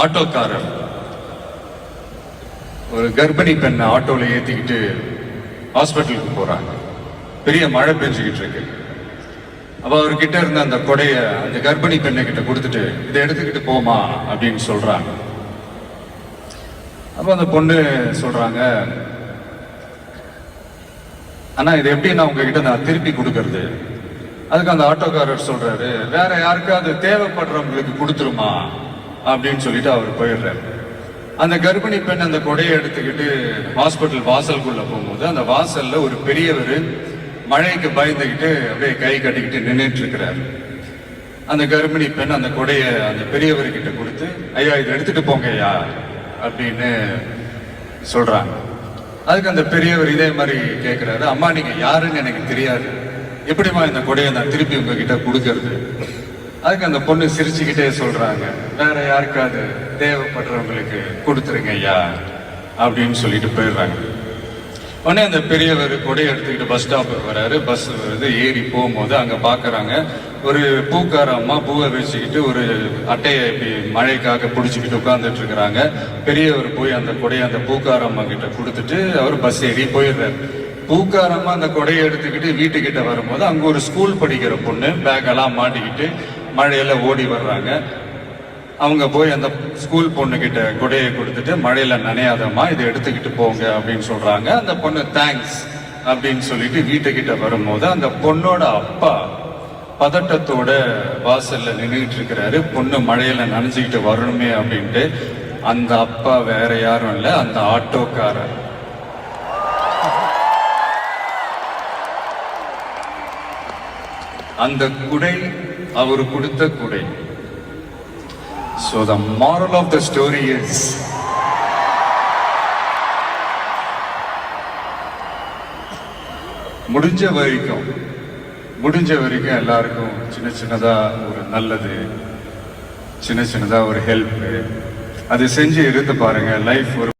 ஆட்டோக்காரர் ஒரு கர்ப்பிணி பெண்ணை ஆட்டோல ஏத்திக்கிட்டு ஹாஸ்பிட்டலுக்கு போறாங்க. பெரிய மழை பெஞ்சுக்கிட்டு இருக்கு. அப்ப அவர்கிட்ட இருந்த அந்த கொடைய அந்த கர்ப்பிணி பெண்ணை கிட்ட கொடுத்துட்டு இதை எடுத்துக்கிட்டு போமா அப்படின்னு சொல்றாங்க. அப்ப அந்த பொண்ணு சொல்றாங்க, ஆனா இது எப்படி நான் உங்ககிட்ட நான் திருப்பி கொடுக்கறது? அதுக்கு அந்த ஆட்டோக்காரர் சொல்றாரு, வேற யாருக்காவது தேவைப்படுறவங்களுக்கு கொடுத்துருமா அப்படின்னு சொல்லிட்டு அவர் போயிடுறாரு. அந்த கர்ப்பிணி பெண் அந்த கொடையை எடுத்துக்கிட்டு ஹாஸ்பிட்டல் வாசலுக்குள்ள போகும்போது அந்த வாசல்ல ஒரு பெரியவர் மழைக்கு பயந்துகிட்டு அப்படியே கை கட்டிக்கிட்டு நின்றுட்டு இருக்கிறாரு. அந்த கர்ப்பிணி பெண் அந்த கொடைய அந்த பெரியவர்கிட்ட கொடுத்து, ஐயா இதை எடுத்துட்டு போங்க ஐயா அப்படின்னு சொல்றாங்க. அதுக்கு அந்த பெரியவர் இதே மாதிரி கேட்கிறாரு, அம்மா நீங்க யாருன்னு எனக்கு தெரியாது, எப்படிமா இந்த கொடையை நான் திருப்பி உங்ககிட்ட கொடுக்கறது? அதுக்கு அந்த பொண்ணு சிரிச்சுக்கிட்டே சொல்றாங்க, வேற யாருக்காவது தேவைப்படுறவங்களுக்கு கொடுத்துருங்க ஐயா அப்படின்னு சொல்லிட்டு போயிடுறாங்க. உடனே அந்த பெரியவர் கொடையை எடுத்துக்கிட்டு பஸ் ஸ்டாப்புக்கு வர்றாரு. பஸ் வருது, ஏறி போகும்போது அங்க பாக்குறாங்க ஒரு பூக்கார அம்மா பூவை வச்சுக்கிட்டு ஒரு அட்டையை இப்படி மழைக்காக பிடிச்சிக்கிட்டு உட்கார்ந்துட்டு இருக்கிறாங்க. பெரியவர் போய் அந்த கொடையை அந்த பூக்கார அம்மா கிட்ட கொடுத்துட்டு அவர் பஸ் ஏறி போயிடுறாரு. பூக்காரம்மா அந்த கொடையை எடுத்துக்கிட்டு வீட்டுக்கிட்ட வரும்போது அங்க ஒரு ஸ்கூல் படிக்கிற பொண்ணு பேக் எல்லாம் மாட்டிக்கிட்டு மழையில ஓடி வர்றாங்க. அவங்க போய் அந்த ஸ்கூல் பொண்ணு கிட்ட கொடையை கொடுத்துட்டு, மழையில நனையாதம்மா இதை எடுத்துக்கிட்டு போங்க அப்படின்னு சொல்றாங்க. அந்த பொண்ணு தேங்க்ஸ் அப்படின்னு சொல்லிட்டு வீட்டுக்கிட்ட வரும்போது அந்த பொண்ணோட அப்பா பதட்டத்தோட வாசல்ல நின்றுட்டு இருக்கிறாரு. பொண்ணு மழையில நனைஞ்சுக்கிட்டு வரணுமே அப்படின்ட்டு. அந்த அப்பா வேற யாரும் இல்லை, அந்த ஆட்டோக்காரர். அந்த குடை அவர் கொடுத்த குடை. So the moral of the story is, முடிஞ்ச வரைக்கும் எல்லாருக்கும் சின்ன சின்னதா ஒரு நல்லது, சின்ன சின்னதா ஒரு ஹெல்ப் அது செஞ்சு இருந்து பாருங்க. லைஃப் ஒரு